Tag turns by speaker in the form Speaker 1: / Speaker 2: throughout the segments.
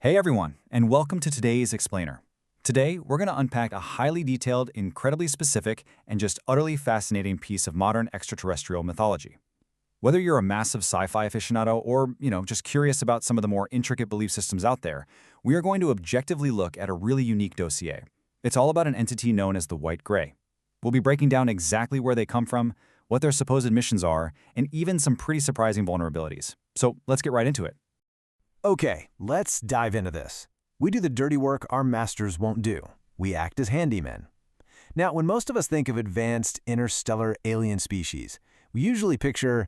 Speaker 1: Hey everyone, and welcome to today's Explainer. Today, we're going to unpack a highly detailed, incredibly specific, and just utterly fascinating piece of modern extraterrestrial mythology. Whether you're a massive sci-fi aficionado or, just curious about some of the more intricate belief systems out there, we are going to objectively look at a really unique dossier. It's all about an entity known as the White Gray. We'll be breaking down exactly where they come from, what their supposed missions are, and even some pretty surprising vulnerabilities. So let's get right into it.
Speaker 2: Okay, let's dive into this. We do the dirty work our masters won't do. We act as handymen. Now, when most of us think of advanced interstellar alien species, we usually picture,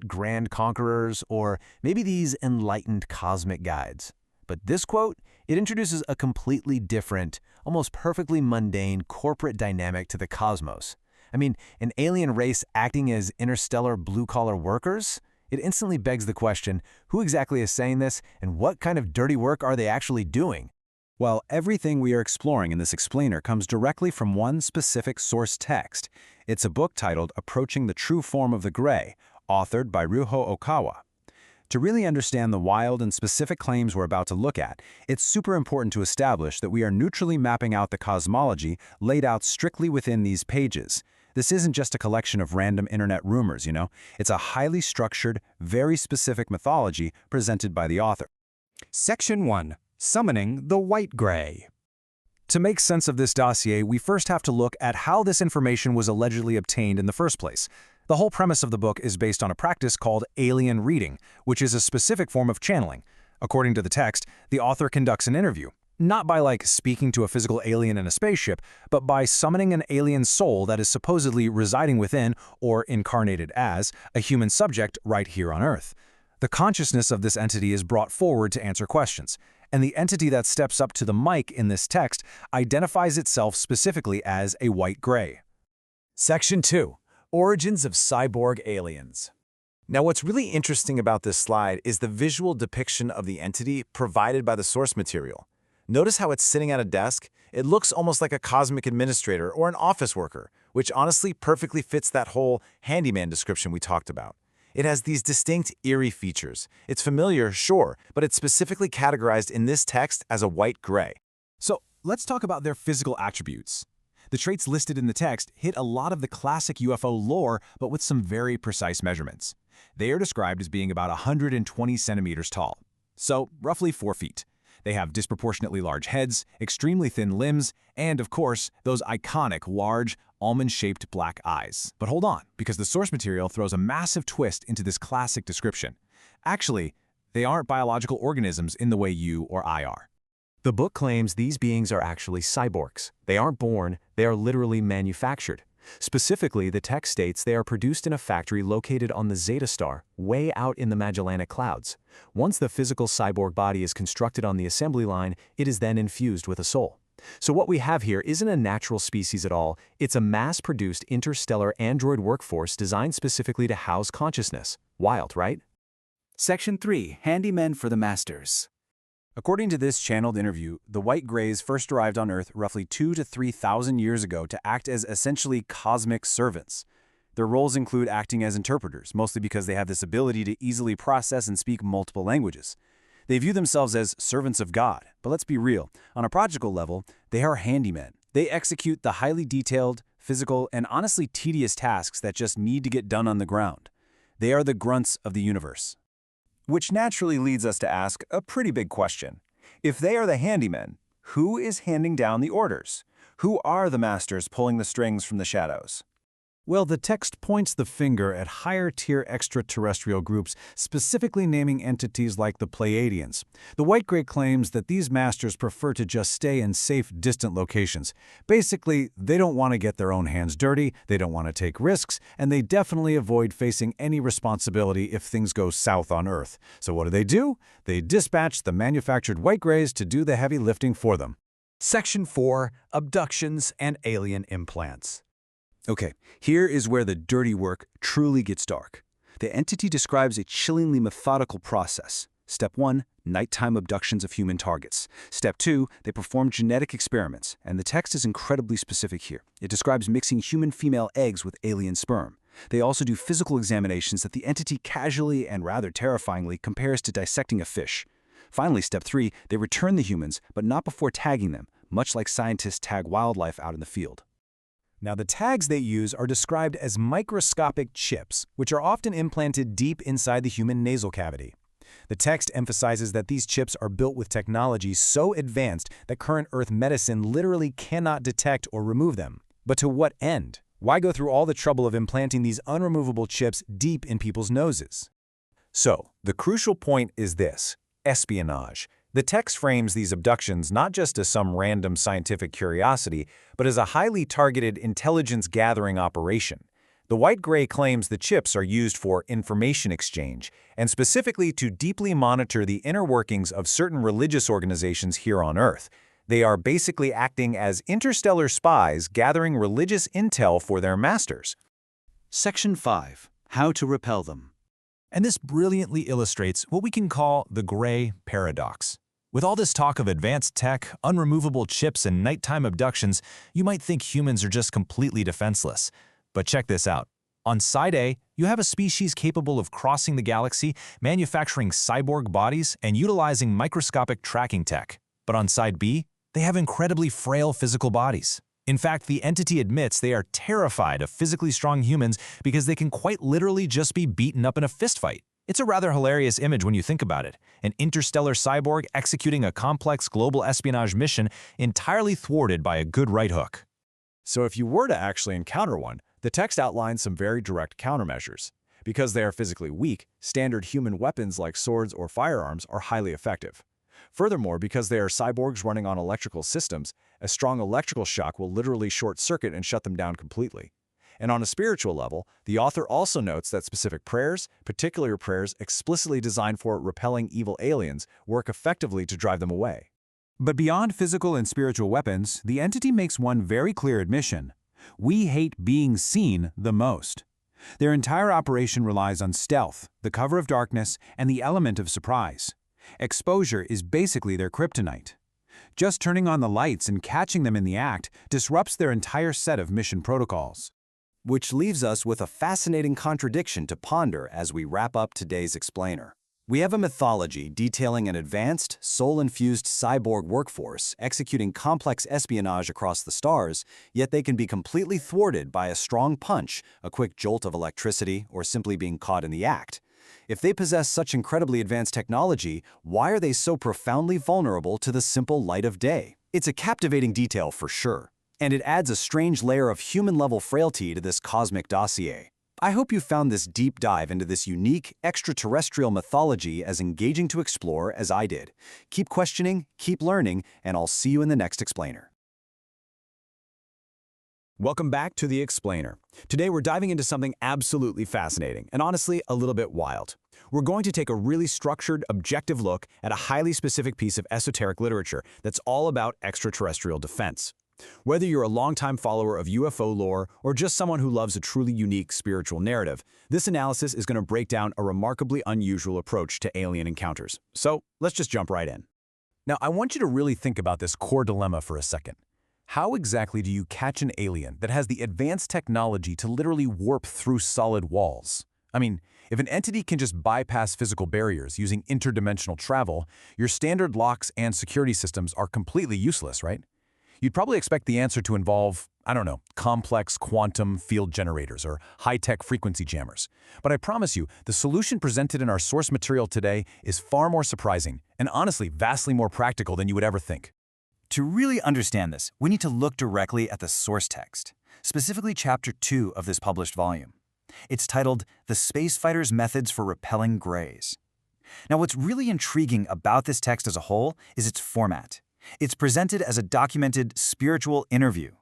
Speaker 2: grand conquerors or maybe these enlightened cosmic guides. But this quote, it introduces a completely different, almost perfectly mundane corporate dynamic to the cosmos. I mean, an alien race acting as interstellar blue-collar workers? It instantly begs the question, who exactly is saying this, and what kind of dirty work are they actually doing?
Speaker 3: Well, everything we are exploring in this explainer comes directly from one specific source text. It's a book titled Approaching the True Form of the Gray, authored by Ryuho Okawa. To really understand the wild and specific claims we're about to look at, it's super important to establish that we are neutrally mapping out the cosmology laid out strictly within these pages. This isn't just a collection of random internet rumors, It's a highly structured, very specific mythology presented by the author.
Speaker 4: Section 1. Summoning the White Gray.
Speaker 3: To make sense of this dossier, we first have to look at how this information was allegedly obtained in the first place. The whole premise of the book is based on a practice called alien reading, which is a specific form of channeling. According to the text, the author conducts an interview. Not by speaking to a physical alien in a spaceship, but by summoning an alien soul that is supposedly residing within, or incarnated as, a human subject right here on Earth. The consciousness of this entity is brought forward to answer questions, and the entity that steps up to the mic in this text identifies itself specifically as a White Gray.
Speaker 2: Section 2. Origins of cyborg aliens. Now, what's really interesting about this slide is the visual depiction of the entity provided by the source material. Notice how it's sitting at a desk? It looks almost like a cosmic administrator or an office worker, which honestly perfectly fits that whole handyman description we talked about. It has these distinct, eerie features. It's familiar, sure, but it's specifically categorized in this text as a white gray.
Speaker 3: So let's talk about their physical attributes. The traits listed in the text hit a lot of the classic UFO lore, but with some very precise measurements. They are described as being about 120 centimeters tall, so roughly 4 feet. They have disproportionately large heads, extremely thin limbs, and, of course, those iconic, large, almond-shaped black eyes. But hold on, because the source material throws a massive twist into this classic description. Actually, they aren't biological organisms in the way you or I are.
Speaker 2: The book claims these beings are actually cyborgs. They aren't born, they are literally manufactured. Specifically, the text states they are produced in a factory located on the Zeta star, way out in the Magellanic Clouds. Once the physical cyborg body is constructed on the assembly line, it is then infused with a soul. So what we have here isn't a natural species at all, it's a mass-produced interstellar android workforce designed specifically to house consciousness. Wild, right?
Speaker 4: Section 3. Handymen for the Masters.
Speaker 3: According to this channeled interview, the White Grays first arrived on Earth roughly 2,000 to 3,000 years ago to act as essentially cosmic servants. Their roles include acting as interpreters, mostly because they have this ability to easily process and speak multiple languages. They view themselves as servants of God, but let's be real, on a practical level, they are handymen. They execute the highly detailed, physical, and honestly tedious tasks that just need to get done on the ground. They are the grunts of the universe. Which naturally leads us to ask a pretty big question. If they are the handymen, who is handing down the orders? Who are the masters pulling the strings from the shadows? Well, the text points the finger at higher-tier extraterrestrial groups, specifically naming entities like the Pleiadians. The White Gray claims that these masters prefer to just stay in safe, distant locations. Basically, they don't want to get their own hands dirty, they don't want to take risks, and they definitely avoid facing any responsibility if things go south on Earth. So what do? They dispatch the manufactured White Grays to do the heavy lifting for them.
Speaker 4: Section 4. Abductions and alien implants.
Speaker 3: Okay, here is where the dirty work truly gets dark. The entity describes a chillingly methodical process. Step 1, nighttime abductions of human targets. Step 2, they perform genetic experiments, and the text is incredibly specific here. It describes mixing human female eggs with alien sperm. They also do physical examinations that the entity casually and rather terrifyingly compares to dissecting a fish. Finally, step 3, they return the humans, but not before tagging them, much like scientists tag wildlife out in the field.
Speaker 2: Now, the tags they use are described as microscopic chips, which are often implanted deep inside the human nasal cavity. The text emphasizes that these chips are built with technology so advanced that current Earth medicine literally cannot detect or remove them. But to what end? Why go through all the trouble of implanting these unremovable chips deep in people's noses?
Speaker 1: So, the crucial point is this: espionage. The text frames these abductions not just as some random scientific curiosity, but as a highly targeted intelligence-gathering operation. The white-gray claims the chips are used for information exchange, and specifically to deeply monitor the inner workings of certain religious organizations here on Earth. They are basically acting as interstellar spies gathering religious intel for their masters.
Speaker 3: Section 5. How to repel them.
Speaker 4: And this brilliantly illustrates what we can call the gray paradox. With all this talk of advanced tech, unremovable chips, and nighttime abductions, you might think humans are just completely defenseless. But check this out. On side A, you have a species capable of crossing the galaxy, manufacturing cyborg bodies, and utilizing microscopic tracking tech. But on side B, they have incredibly frail physical bodies. In fact, the entity admits they are terrified of physically strong humans because they can quite literally just be beaten up in a fistfight. It's a rather hilarious image when you think about it. An interstellar cyborg executing a complex global espionage mission entirely thwarted by a good right hook.
Speaker 3: So if you were to actually encounter one, the text outlines some very direct countermeasures. Because they are physically weak, standard human weapons like swords or firearms are highly effective. Furthermore, because they are cyborgs running on electrical systems, a strong electrical shock will literally short-circuit and shut them down completely. And on a spiritual level, the author also notes that specific prayers, particular prayers explicitly designed for repelling evil aliens, work effectively to drive them away.
Speaker 2: But beyond physical and spiritual weapons, the entity makes one very clear admission. We hate being seen the most. Their entire operation relies on stealth, the cover of darkness, and the element of surprise. Exposure is basically their kryptonite. Just turning on the lights and catching them in the act disrupts their entire set of mission protocols.
Speaker 3: Which leaves us with a fascinating contradiction to ponder as we wrap up today's explainer. We have a mythology detailing an advanced, soul-infused cyborg workforce executing complex espionage across the stars, yet they can be completely thwarted by a strong punch, a quick jolt of electricity, or simply being caught in the act. If they possess such incredibly advanced technology, why are they so profoundly vulnerable to the simple light of day? It's a captivating detail for sure, and it adds a strange layer of human-level frailty to this cosmic dossier. I hope you found this deep dive into this unique, extraterrestrial mythology as engaging to explore as I did. Keep questioning, keep learning, and I'll see you in the next explainer.
Speaker 2: Welcome back to The Explainer. Today we're diving into something absolutely fascinating and honestly a little bit wild. We're going to take a really structured, objective look at a highly specific piece of esoteric literature that's all about extraterrestrial defense. Whether you're a longtime follower of UFO lore or just someone who loves a truly unique spiritual narrative, this analysis is going to break down a remarkably unusual approach to alien encounters. So let's just jump right in. Now, I want you to really think about this core dilemma for a second. How exactly do you catch an alien that has the advanced technology to literally warp through solid walls? I mean, if an entity can just bypass physical barriers using interdimensional travel, your standard locks and security systems are completely useless, right? You'd probably expect the answer to involve, I don't know, complex quantum field generators or high-tech frequency jammers. But I promise you, the solution presented in our source material today is far more surprising and honestly vastly more practical than you would ever think.
Speaker 3: To really understand this, we need to look directly at the source text, specifically Chapter 2 of this published volume. It's titled, The Space Fighter's Methods for Repelling Greys. Now, what's really intriguing about this text as a whole is its format. It's presented as a documented spiritual interview.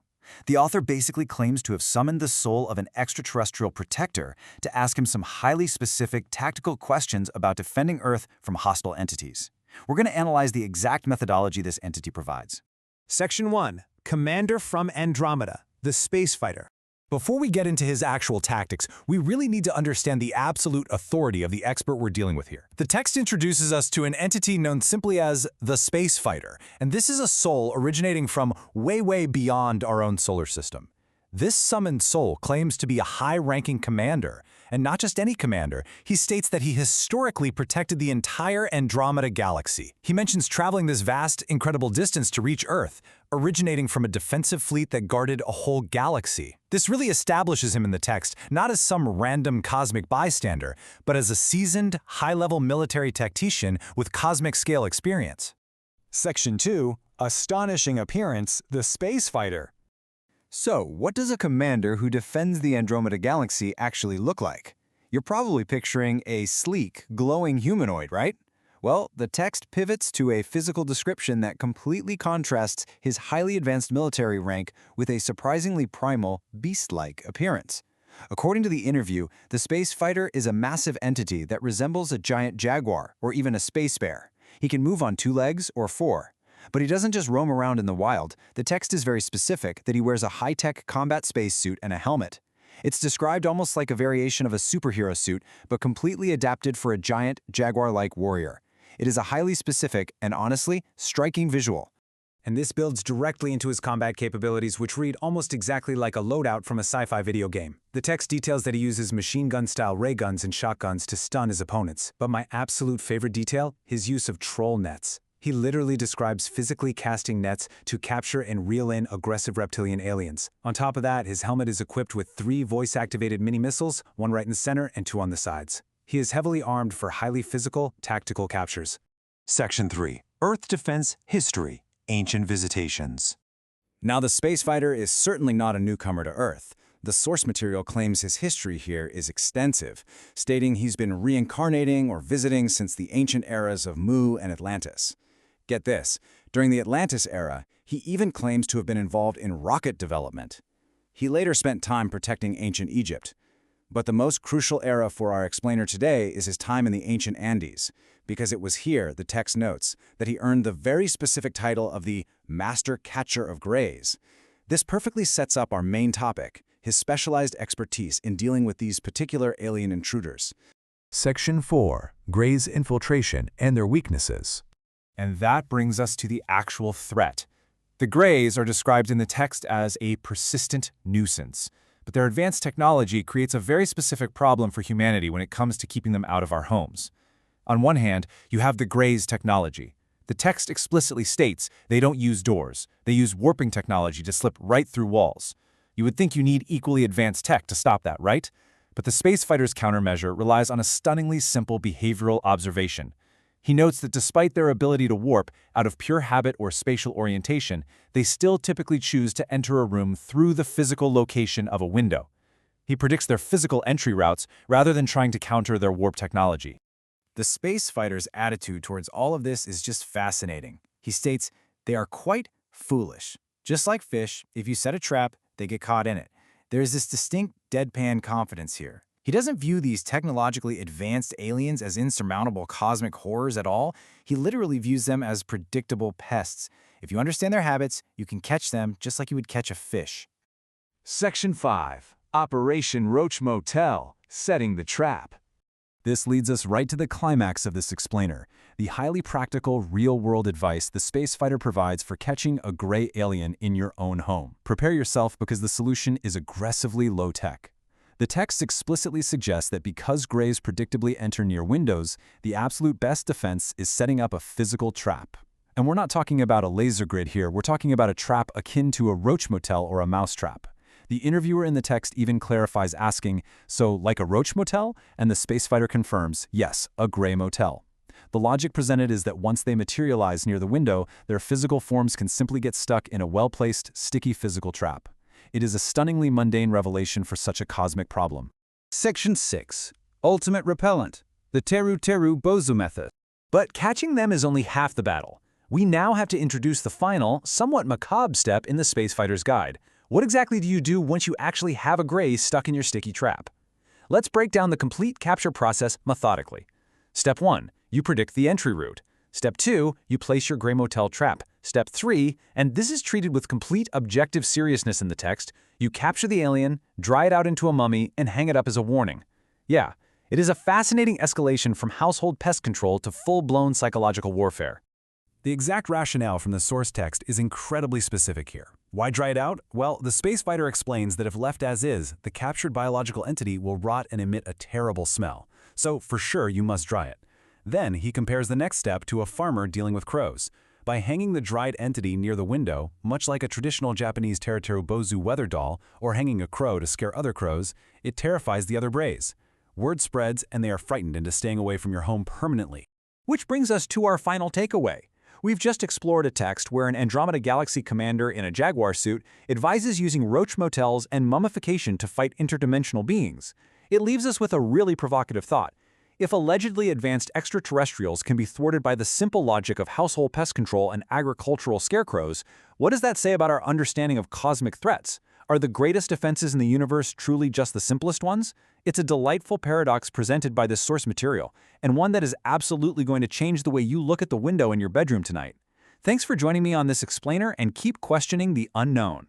Speaker 3: The author basically claims to have summoned the soul of an extraterrestrial protector to ask him some highly specific tactical questions about defending Earth from hostile entities. We're going to analyze the exact methodology this entity provides.
Speaker 2: Section 1. Commander from Andromeda, the Space Fighter.
Speaker 4: Before we get into his actual tactics, we really need to understand the absolute authority of the expert we're dealing with here. The text introduces us to an entity known simply as the Space Fighter, and this is a soul originating from way beyond our own solar system. This summoned soul claims to be a high-ranking commander, And not just any commander, he states that he historically protected the entire Andromeda galaxy. He mentions traveling this vast, incredible distance to reach Earth, originating from a defensive fleet that guarded a whole galaxy. This really establishes him in the text, not as some random cosmic bystander, but as a seasoned, high-level military tactician with cosmic-scale experience.
Speaker 5: Section 2. Astonishing Appearance, the Space Fighter.
Speaker 1: So, what does a commander who defends the Andromeda Galaxy actually look like? You're probably picturing a sleek, glowing humanoid, right? Well, the text pivots to a physical description that completely contrasts his highly advanced military rank with a surprisingly primal, beast-like appearance. According to the interview, the space fighter is a massive entity that resembles a giant jaguar or even a space bear. He can move on 2 legs or 4. But he doesn't just roam around in the wild. The text is very specific that he wears a high-tech combat spacesuit and a helmet. It's described almost like a variation of a superhero suit, but completely adapted for a giant, jaguar-like warrior. It is a highly specific and, honestly, striking visual.
Speaker 3: And this builds directly into his combat capabilities, which read almost exactly like a loadout from a sci-fi video game. The text details that he uses machine gun-style ray guns and shotguns to stun his opponents. But my absolute favorite detail? His use of troll nets. He literally describes physically casting nets to capture and reel in aggressive reptilian aliens. On top of that, his helmet is equipped with 3 voice-activated mini-missiles, 1 right in the center and 2 on the sides. He is heavily armed for highly physical, tactical captures.
Speaker 6: Section 3. Earth Defense History, Ancient Visitations.
Speaker 1: Now, the space fighter is certainly not a newcomer to Earth. The source material claims his history here is extensive, stating he's been reincarnating or visiting since the ancient eras of Mu and Atlantis. Get this, during the Atlantis era, he even claims to have been involved in rocket development. He later spent time protecting ancient Egypt. But the most crucial era for our explainer today is his time in the ancient Andes, because it was here, the text notes, that he earned the very specific title of the Master Catcher of Greys. This perfectly sets up our main topic, his specialized expertise in dealing with these particular alien intruders.
Speaker 2: Section 4. Grey's Infiltration and Their Weaknesses.
Speaker 4: And that brings us to the actual threat. The Greys are described in the text as a persistent nuisance, but their advanced technology creates a very specific problem for humanity when it comes to keeping them out of our homes. On one hand, you have the Greys' technology. The text explicitly states they don't use doors. They use warping technology to slip right through walls. You would think you need equally advanced tech to stop that, right? But the space fighter's countermeasure relies on a stunningly simple behavioral observation. He notes that despite their ability to warp out of pure habit or spatial orientation, they still typically choose to enter a room through the physical location of a window. He predicts their physical entry routes rather than trying to counter their warp technology. The space fighter's attitude towards all of this is just fascinating. He states, they are quite foolish. Just like fish, if you set a trap, they get caught in it. There is this distinct deadpan confidence here. He doesn't view these technologically advanced aliens as insurmountable cosmic horrors at all. He literally views them as predictable pests. If you understand their habits, you can catch them just like you would catch a fish.
Speaker 5: Section 5. Operation Roach Motel, Setting the Trap.
Speaker 4: This leads us right to the climax of this explainer, the highly practical, real-world advice the space fighter provides for catching a gray alien in your own home. Prepare yourself because the solution is aggressively low-tech. The text explicitly suggests that because Greys predictably enter near windows, the absolute best defense is setting up a physical trap. And we're not talking about a laser grid here, we're talking about a trap akin to a roach motel or a mouse trap. The interviewer in the text even clarifies asking, so like a roach motel? And the space fighter confirms, yes, a gray motel. The logic presented is that once they materialize near the window, their physical forms can simply get stuck in a well-placed, sticky physical trap. It is a stunningly mundane revelation for such a cosmic problem.
Speaker 7: Section 6. Ultimate Repellent, the Teru-Teru Bozu Method.
Speaker 3: But catching them is only half the battle. We now have to introduce the final, somewhat macabre step in the space fighter's guide. What exactly do you do once you actually have a Grey stuck in your sticky trap? Let's break down the complete capture process methodically. Step 1. You predict the entry route. Step 2. You place your Grey Motel trap. Step 3, and this is treated with complete objective seriousness in the text, you capture the alien, dry it out into a mummy, and hang it up as a warning. Yeah, it is a fascinating escalation from household pest control to full-blown psychological warfare. The exact rationale from the source text is incredibly specific here. Why dry it out? Well, the space fighter explains that if left as is, the captured biological entity will rot and emit a terrible smell. So for sure you must dry it. Then he compares the next step to a farmer dealing with crows. By hanging the dried entity near the window, much like a traditional Japanese teru-teru bozu weather doll, or hanging a crow to scare other crows, it terrifies the other brays. Word spreads and they are frightened into staying away from your home permanently.
Speaker 1: Which brings us to our final takeaway. We've just explored a text where an Andromeda Galaxy commander in a jaguar suit advises using roach motels and mummification to fight interdimensional beings. It leaves us with a really provocative thought. If allegedly advanced extraterrestrials can be thwarted by the simple logic of household pest control and agricultural scarecrows, what does that say about our understanding of cosmic threats? Are the greatest defenses in the universe truly just the simplest ones? It's a delightful paradox presented by this source material, and one that is absolutely going to change the way you look at the window in your bedroom tonight. Thanks for joining me on this explainer, and keep questioning the unknown.